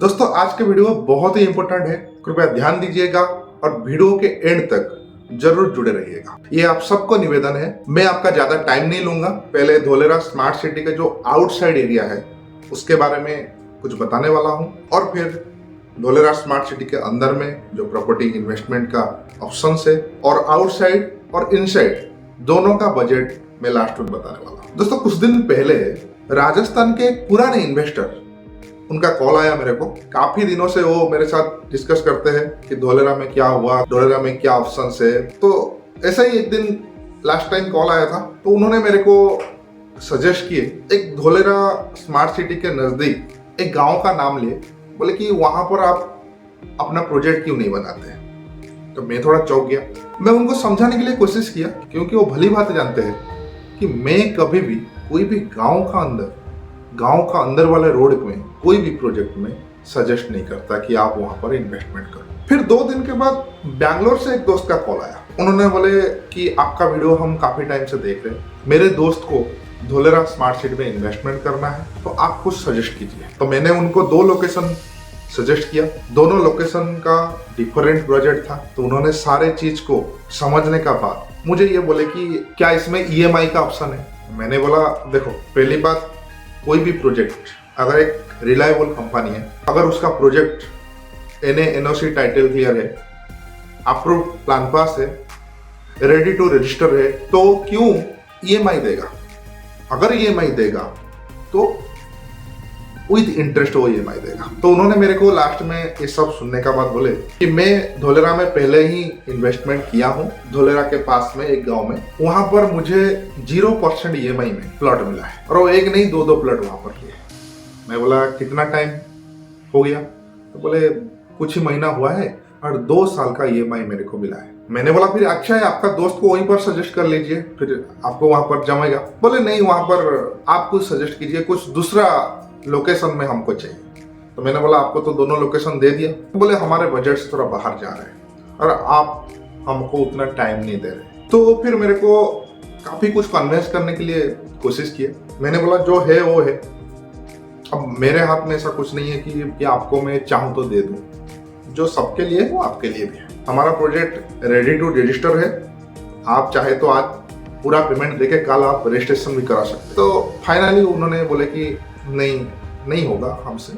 दोस्तों आज के वीडियो बहुत ही इंपॉर्टेंट है, कृपया ध्यान दीजिएगा और वीडियो के एंड तक जरूर जुड़े रहिएगा। ये आप सबको निवेदन है। मैं आपका ज्यादा टाइम नहीं लूंगा। पहले धोलेरा स्मार्ट सिटी का जो आउटसाइड एरिया है उसके बारे में कुछ बताने वाला हूं और फिर धोलेरा स्मार्ट सिटी के अंदर में जो प्रॉपर्टी इन्वेस्टमेंट का ऑप्शन है और आउटसाइड और इनसाइड दोनों का बजट मैं लास्ट में बताने वाला हूं। दोस्तों कुछ दिन पहले राजस्थान के एक पुराने इन्वेस्टर उनका कॉल आया मेरे को। काफी दिनों से वो मेरे साथ डिस्कस करते हैं कि धोलेरा में क्या हुआ, धोलेरा में क्या ऑप्शन है। तो ऐसा ही एक दिन लास्ट टाइम कॉल आया था, तो उन्होंने मेरे को सजेस्ट किए एक धोलेरा स्मार्ट सिटी के नजदीक एक गांव का नाम लिए। बोले कि वहां पर आप अपना प्रोजेक्ट क्यों नहीं बनाते हैं। तो मैं थोड़ा चौंक गया। मैं उनको समझाने के लिए कोशिश किया, क्योंकि वो भली बात जानते हैं कि मैं कभी भी कोई भी गांव का अंदर वाले रोड में कोई भी प्रोजेक्ट में सजेस्ट नहीं करता कि आप वहां पर इन्वेस्टमेंट करो। फिर 2 दिन के बाद बैंगलोर से एक दोस्त का कॉल आया। उन्होंने बोले कि आपका वीडियो हम काफी टाइम से देख रहे हैं, मेरे दोस्त को धोलेरा स्मार्ट सिटी में इन्वेस्टमेंट करना है, तो आप कुछ सजेस्ट कीजिए। तो मैंने उनको 2 लोकेशन सजेस्ट किया। दोनों लोकेशन का डिफरेंट बजट था। तो उन्होंने सारे चीज को समझने का बाद मुझे ये बोले कि क्या इसमें EMI का ऑप्शन है। मैंने बोला देखो, पहली बात, कोई भी प्रोजेक्ट अगर एक रिलायबल कंपनी है, अगर उसका प्रोजेक्ट NOC टाइटल क्लियर है, अप्रूव प्लान पास है, रेडी टू रजिस्टर है, तो क्यों EMI देगा। अगर EMI देगा तो विद इंटरेस्ट वो EMI देगा। तो उन्होंने मेरे को लास्ट में ये सब सुनने का बाद बोले कि मैं धोलेरा में पहले ही इन्वेस्टमेंट किया हूँ। धोलेरा के पास में एक गांव में, वहां पर मुझे 0% EMI में प्लॉट मिला है और वो एक नहीं 2 प्लॉट वहां पर किए। मैं बोला कितना टाइम हो गया। तो बोले कुछ ही महीना हुआ है और 2 साल का EMI मेरे को मिला है। मैंने बोला फिर अच्छा है, आपका दोस्त को वहीं पर सजेस्ट कर लीजिए, फिर आपको वहां पर जमेगा। बोले नहीं, वहां पर आप कुछ सजेस्ट कीजिए, कुछ दूसरा लोकेशन में हमको चाहिए। तो मैंने बोला आपको तो दोनों लोकेशन दे दिया। बोले हमारे बजट से थोड़ा बाहर जा रहे हैं और आप हमको उतना टाइम नहीं दे रहे। तो फिर मेरे को काफी कुछ कन्विंस करने के लिए कोशिश की। मैंने बोला जो है वो है। अब मेरे हाथ में ऐसा कुछ नहीं है कि आपको मैं चाहूँ तो दे दूं। जो सबके लिए वो आपके लिए भी है। हमारा प्रोजेक्ट रेडी टू रजिस्टर है। आप चाहे तो आज पूरा पेमेंट देके कल आप रजिस्ट्रेशन भी करा सकते। तो फाइनली उन्होंने बोले कि नहीं होगा हमसे।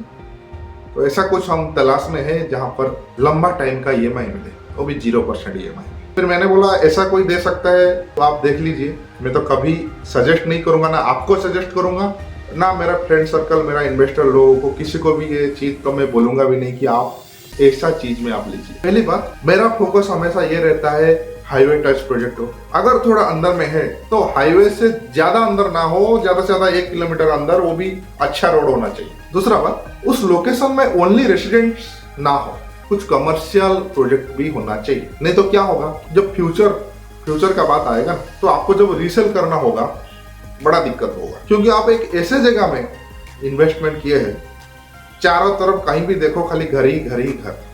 तो ऐसा कुछ हम तलाश में है जहां पर लंबा टाइम का EMI मिले, वो भी 0% EMI। फिर मैंने बोला ऐसा कोई दे सकता है तो आप देख लीजिए। मैं तो कभी सजेस्ट नहीं करूंगा, ना आपको सजेस्ट करूंगा, ना मेरा फ्रेंड सर्कल, मेरा इन्वेस्टर लोगों को, किसी को भी ये चीज तो मैं बोलूंगा भी नहीं कि आप ऐसा चीज में आप लीजिए। पहली बात, मेरा फोकस हमेशा ये रहता है हाईवे टच प्रोजेक्ट हो। अगर थोड़ा अंदर में है तो हाईवे से ज्यादा अंदर ना हो, ज्यादा से ज्यादा 1 किलोमीटर अंदर, वो भी अच्छा रोड होना चाहिए। दूसरा बात, उस लोकेशन में ओनली रेसिडेंट्स ना हो, कुछ कमर्शियल प्रोजेक्ट भी होना चाहिए। नहीं तो क्या होगा, जब फ्यूचर का बात आएगा तो आपको जब रीसेल करना होगा बड़ा दिक्कत होगा। क्योंकि आप एक ऐसे जगह में इन्वेस्टमेंट किए हैं, चारों तरफ कहीं भी देखो खाली घर ही घर।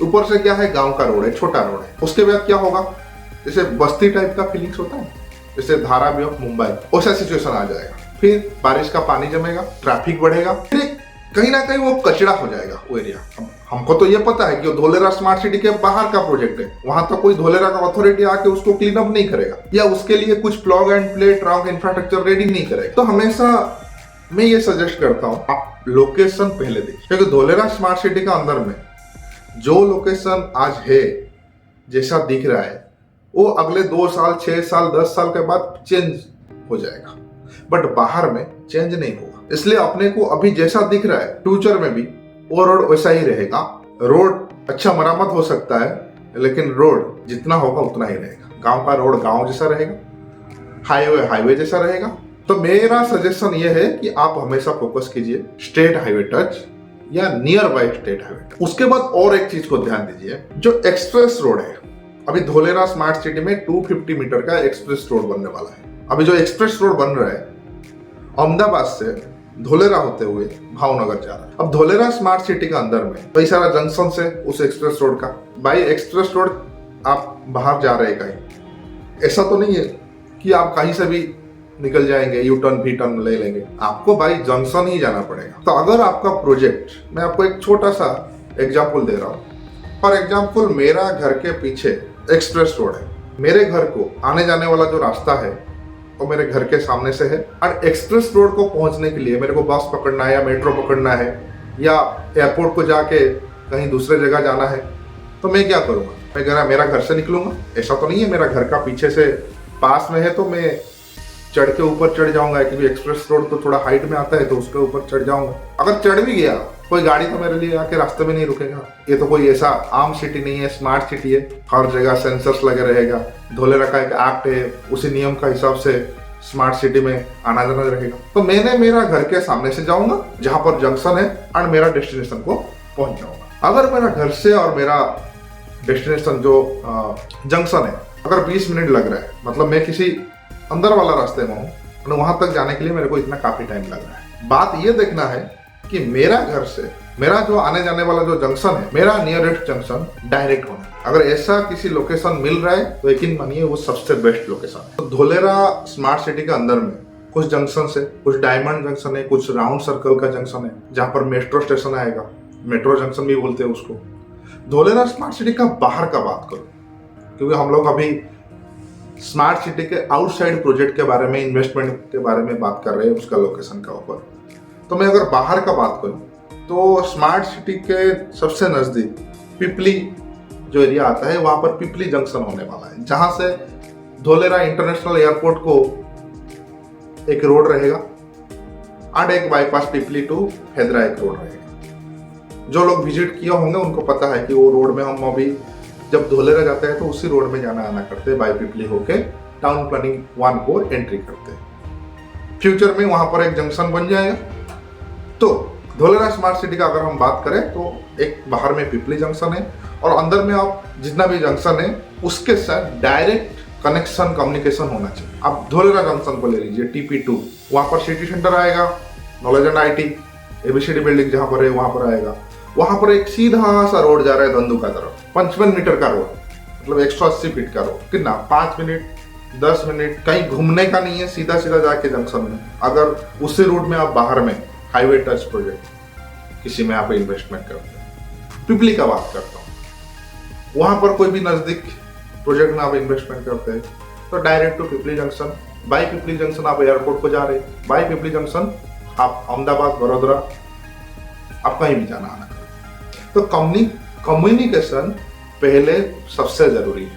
ऊपर से क्या है, गांव का रोड है, छोटा रोड है। उसके बाद क्या होगा, जैसे बस्ती टाइप का फीलिंग्स होता है, जैसे धारावी ऑफ मुंबई, वैसा सिचुएशन आ जाएगा। फिर बारिश का पानी जमेगा, ट्रैफिक बढ़ेगा, फिर कहीं ना कहीं वो कचरा हो जाएगा वो एरिया। हमको तो ये पता है कि वो धोलेरा स्मार्ट सिटी के बाहर का प्रोजेक्ट है, वहां तो कोई धोलेरा का अथॉरिटी आके उसको क्लीन अप नहीं करेगा या उसके लिए कुछ plug and play trunk infrastructure ready नहीं करेगा। तो हमेशा मैं ये सजेस्ट करता हूँ आप लोकेशन पहले देखिए, क्योंकि धोलेरा स्मार्ट सिटी का अंदर में जो लोकेशन आज है, जैसा दिख रहा है, वो अगले 2 साल, 6 साल, 10 साल के बाद चेंज हो जाएगा, बट बाहर में चेंज नहीं होगा। इसलिए अपने को अभी जैसा दिख रहा है, फ्यूचर में भी वो रोड वैसा ही रहेगा। रोड अच्छा मरम्मत हो सकता है, लेकिन रोड जितना होगा उतना ही रहेगा। गांव का रोड गांव जैसा रहेगा, हाईवे जैसा रहेगा। तो मेरा सजेशन ये है कि आप हमेशा फोकस कीजिए स्टेट हाईवे टच या नियर बाय स्टेट हाईवे। उसके बाद और एक चीज को ध्यान दीजिए, जो एक्सप्रेस रोड है, अभी धोलेरा स्मार्ट सिटी में 250 मीटर का एक्सप्रेस रोड बनने वाला है। अभी जो एक्सप्रेस रोड बन रहा है अहमदाबाद से धोलेरा होते हुए भावनगर जा रहा है। अब धोलेरा स्मार्ट सिटी के अंदर में कई सारा जंक्शन से उस एक्सप्रेस रोड का, बाई एक्सप्रेस रोड आप बाहर जा रहे कहीं, ऐसा तो नहीं है कि आप कहीं से भी निकल जाएंगे, यू टर्न भी टर्न ले लेंगे, आपको भाई जंक्शन ही जाना पड़ेगा। तो अगर आपका प्रोजेक्ट, मैं आपको एक छोटा सा एग्जाम्पल दे रहा हूँ। फॉर एग्जाम्पल, मेरा घर के पीछे एक्सप्रेस रोड है, मेरे घर को आने जाने वाला जो रास्ता है वो मेरे घर के सामने से है, और एक्सप्रेस रोड को पहुंचने के लिए मेरे को बस पकड़ना है या मेट्रो पकड़ना है या एयरपोर्ट को जाके कहीं दूसरे जगह जाना है, तो मैं क्या करूँगा? मैं मेरा घर से निकलूंगा? ऐसा तो नहीं है मेरा घर का पीछे से पास में है तो मैं चढ़ के ऊपर चढ़ जाऊंगा, क्योंकि एक्सप्रेस रोड तो थोड़ा हाइट में आता है तो उसके ऊपर चढ़ जाऊंगा। अगर चढ़ भी गया, कोई गाड़ी तो मेरे लिए आके रास्ते में नहीं रुकेगा। ये तो कोई ऐसा आम सिटी नहीं है, स्मार्ट सिटी है, हर जगह सेंसर्स लगे रहेगा, धोलेरा का एक एक्ट है, उसी नियम का हिसाब से स्मार्ट सिटी में आना जाना रहेगा। तो मैंने मेरा घर के सामने से जाऊंगा जहां पर जंक्शन है और मेरा डेस्टिनेशन को पहुंच जाऊंगा। अगर मेरा घर से और मेरा डेस्टिनेशन जो जंक्शन है अगर 20 मिनट लग रहा है, मतलब मैं किसी अंदर वाला रास्ते में हूँ, तो वहां तक जाने के लिए मेरे को इतना काफी टाइम लग रहा है। बात ये देखना है कि मेरा घर से मेरा जो आने जाने वाला जो जंक्शन है, मेरा नियरेस्ट जंक्शन डायरेक्ट होना है। अगर ऐसा किसी लोकेशन मिल रहा है तो यकीन मानिए वो सबसे बेस्ट लोकेशन है। तो धोलेरा स्मार्ट सिटी के अंदर में कुछ जंक्शन है, कुछ डायमंड जंक्शन है, कुछ राउंड सर्कल का जंक्शन है जहाँ पर मेट्रो स्टेशन आएगा, मेट्रो जंक्शन भी बोलते हैं उसको। धोलेरा स्मार्ट सिटी का बाहर का बात करूं, क्योंकि हम लोग अभी स्मार्ट सिटी के आउटसाइड प्रोजेक्ट के बारे में, इन्वेस्टमेंट के बारे में बात कर रहे हैं, उसका लोकेशन का ऊपर। तो मैं अगर बाहर का बात करूं तो स्मार्ट सिटी के सबसे नजदीक पिपली जो एरिया आता है, वहां पर पिपली जंक्शन होने वाला है, जहां से धोलेरा इंटरनेशनल एयरपोर्ट को एक रोड रहेगा और एक बाईपास पिपली टू हैदरा एक रोड रहेगा। जो लोग विजिट किए होंगे उनको पता है कि वो रोड में हम अभी जब धोलेरा जाते हैं तो उसी रोड में जाना आना करते हैं, बाई पिपली होके टाउन प्लानिंग 1 को एंट्री करते हैं। फ्यूचर में वहां पर एक जंक्शन बन जाएगा। तो धोलेरा स्मार्ट सिटी का अगर हम बात करें तो एक बाहर में पिपली जंक्शन है और अंदर में आप जितना भी जंक्शन है उसके साथ डायरेक्ट कनेक्शन, कम्युनिकेशन होना चाहिए। आप धोलेरा जंक्शन को ले लीजिए, TP2, वहां पर सिटी सेंटर आएगा, knowledge and IT, ABCD building जहां पर है वहां पर आएगा। वहां पर एक सीधा सा रोड जा रहा है धंधुका तरफ, 55 मीटर का रोड, मतलब 180 फीट का रोड। कितना 5 मिनट 10 मिनट, कहीं घूमने का नहीं है, सीधा सीधा जाके जंक्शन में। अगर उसी रूट में आप बाहर में हाईवे टच प्रोजेक्ट किसी में आप इन्वेस्टमेंट करते हैं, पिपली का बात करता हूँ, वहां पर कोई भी नजदीक प्रोजेक्ट में आप इन्वेस्टमेंट करते हैं तो direct to Pipli junction, by Pipli junction आप एयरपोर्ट को जा रहे, बाई पिपली जंक्शन आप अहमदाबाद, वडोदरा, आप कहीं भी जाना आना। तो कम्युनिकेशन पहले सबसे जरूरी है,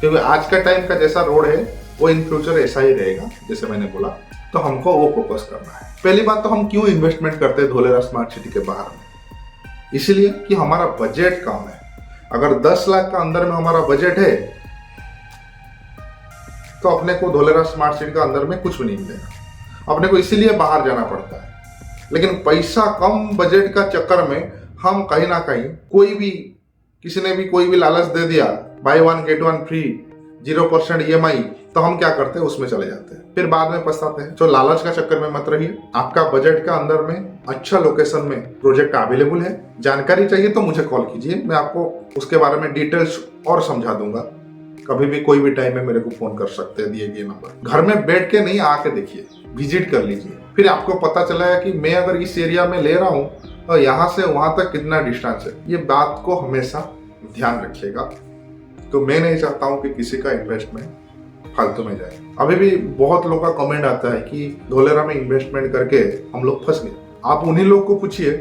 क्योंकि आज का टाइम का जैसा रोड है वो इन फ्यूचर ऐसा ही रहेगा जैसे मैंने बोला। तो हमको वो फोकस करना है। पहली बात तो हम क्यों इन्वेस्टमेंट करते हैं धोलेरा स्मार्ट सिटी के बाहर में? इसलिए कि हमारा बजट कम है। अगर 10 लाख का अंदर में हमारा बजट है तो अपने को धोलेरा स्मार्ट सिटी का अंदर में कुछ भी नहीं मिलेगा, अपने को इसीलिए बाहर जाना पड़ता है। लेकिन पैसा कम बजट का चक्कर में हम कहीं ना कहीं किसी ने भी कोई भी लालच दे दिया, बाय 1 गेट 1 फ्री, 0% EMI, तो हम क्या करते हैं उसमें चले जाते हैं, फिर बाद में पछताते हैं। तो लालच का चक्कर में मत रहिए। आपका बजट का अंदर में अच्छा लोकेशन में प्रोजेक्ट अवेलेबल है। जानकारी चाहिए तो मुझे कॉल कीजिए, मैं आपको उसके बारे में डिटेल्स और समझा दूंगा। कभी भी कोई भी टाइम में मेरे को फोन कर सकते हैं दिए गए नंबर। घर में बैठ के नहीं, आके देखिए, विजिट कर लीजिए, फिर आपको पता चला है कि मैं अगर इस एरिया में ले रहा हूँ तो यहाँ से वहां तक कितना डिस्टेंस है। ये बात को हमेशा ध्यान रखिएगा। तो मैं नहीं चाहता हूँ कि किसी का इन्वेस्टमेंट फालतू में जाए। अभी भी बहुत लोगों का कमेंट आता है कि धोलेरा में इन्वेस्टमेंट करके हम लोग फंस गए। आप उन्हीं लोग को पूछिए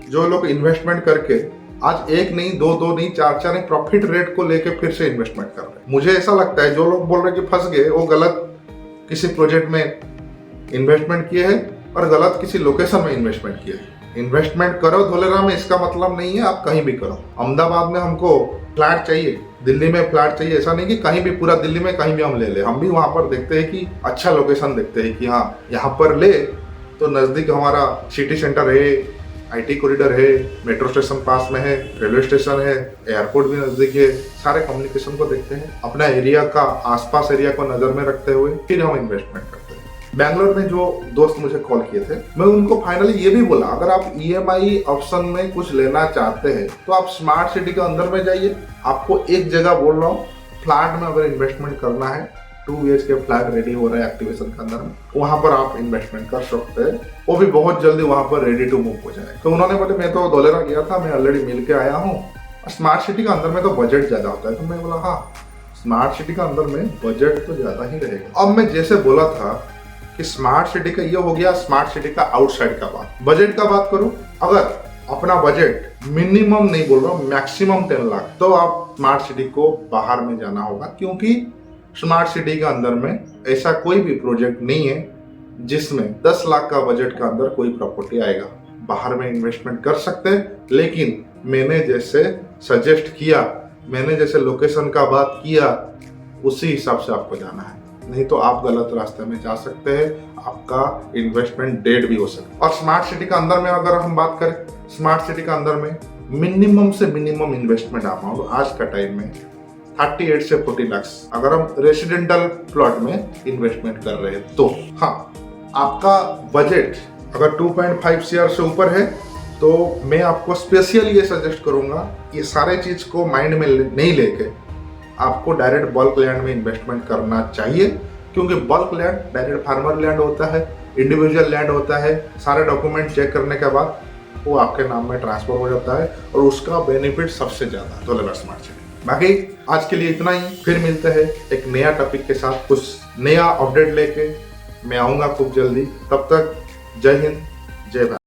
जो लोग इन्वेस्टमेंट करके आज 1 नहीं 2 नहीं 4 नहीं प्रॉफिट रेट को लेके फिर से इन्वेस्टमेंट कर रहे हैं। मुझे ऐसा लगता है जो लोग बोल रहे हैं कि फंस गए, वो गलत किसी प्रोजेक्ट में इन्वेस्टमेंट किए हैं और गलत किसी लोकेशन में इन्वेस्टमेंट किए हैं। इन्वेस्टमेंट करो धोलेरा में, इसका मतलब नहीं है आप कहीं भी करो। अहमदाबाद में हमको फ्लैट चाहिए, दिल्ली में फ्लैट चाहिए, ऐसा नहीं कि कहीं भी पूरा दिल्ली में कहीं भी हम ले ले। हम भी वहां पर देखते हैं कि अच्छा लोकेशन देखते हैं कि हाँ यहाँ पर ले तो नजदीक हमारा सिटी सेंटर है, IT कॉरिडोर है, मेट्रो स्टेशन पास में है, रेलवे स्टेशन है, एयरपोर्ट भी नजदीक है। सारे कम्युनिकेशन को देखते हैं, अपना एरिया का आसपास एरिया को नजर में रखते हुए फिर हम इन्वेस्टमेंट करते हैं। बैंगलोर में जो दोस्त मुझे कॉल किए थे, मैं उनको फाइनली ये भी बोला, अगर आप EMI ऑप्शन में कुछ लेना चाहते हैं तो आप स्मार्ट सिटी के अंदर में जाइए। आपको एक जगह बोल रहा हूँ, फ्लैट में अगर इन्वेस्टमेंट करना है 2 BHK फ्लैट रेडी हो रहा है एक्टिवेशन के अंदर में, वहां पर आप इन्वेस्टमेंट कर सकते हैं। वो भी बहुत जल्दी वहां पर रेडी टू मूव हो जाए। तो उन्होंने बोले मैं तो धोलेरा गया था, मैं ऑलरेडी मिल के आया हूँ, स्मार्ट सिटी का अंदर में तो बजट ज्यादा होता है। तो मैं बोला हाँ, स्मार्ट सिटी का अंदर में बजट तो ज्यादा ही रहेगा। अब मैं जैसे बोला था कि स्मार्ट सिटी का ये हो गया, स्मार्ट सिटी का आउटसाइड का बात, बजट का बात करूं, अगर अपना बजट मिनिमम नहीं बोल रहा हूं, मैक्सिमम 10 लाख, तो आप स्मार्ट सिटी को बाहर में जाना होगा, क्योंकि स्मार्ट सिटी के अंदर में ऐसा कोई भी प्रोजेक्ट नहीं है जिसमें 10 लाख का बजट के अंदर कोई प्रॉपर्टी आएगा। बाहर में इन्वेस्टमेंट कर सकते हैं, लेकिन मैंने जैसे सजेस्ट किया, मैंने जैसे लोकेशन का बात किया, उसी हिसाब से आपको जाना है, नहीं तो आप गलत रास्ते में जा सकते हैं, आपका इन्वेस्टमेंट डेड भी हो सकता है। और स्मार्ट सिटी का अंदर में अगर हम बात करें, स्मार्ट सिटी का अंदर में मिनिमम से मिनिमम इन्वेस्टमेंट अमाउंट आज का टाइम में 38 से 40 लाख, अगर हम रेसिडेंटल प्लॉट में इन्वेस्टमेंट कर रहे हैं तो। हाँ, आपका बजट अगर 2.5 CR से ऊपर है तो मैं आपको स्पेशल ये सजेस्ट करूंगा, ये सारे चीज को माइंड में नहीं लेके आपको डायरेक्ट बल्क लैंड में इन्वेस्टमेंट करना चाहिए, क्योंकि bulk land direct farmer land होता है, इंडिविजुअल लैंड होता है, सारे डॉक्यूमेंट चेक करने के बाद वो आपके नाम में ट्रांसफर हो जाता है और उसका बेनिफिट सबसे ज्यादा धोलेरा स्मार्ट सिटी। बाकी आज के लिए इतना ही, फिर मिलते हैं एक नया टॉपिक के साथ, कुछ नया अपडेट लेके मैं आऊंगा खूब जल्दी। तब तक जय हिंद, जय भारत।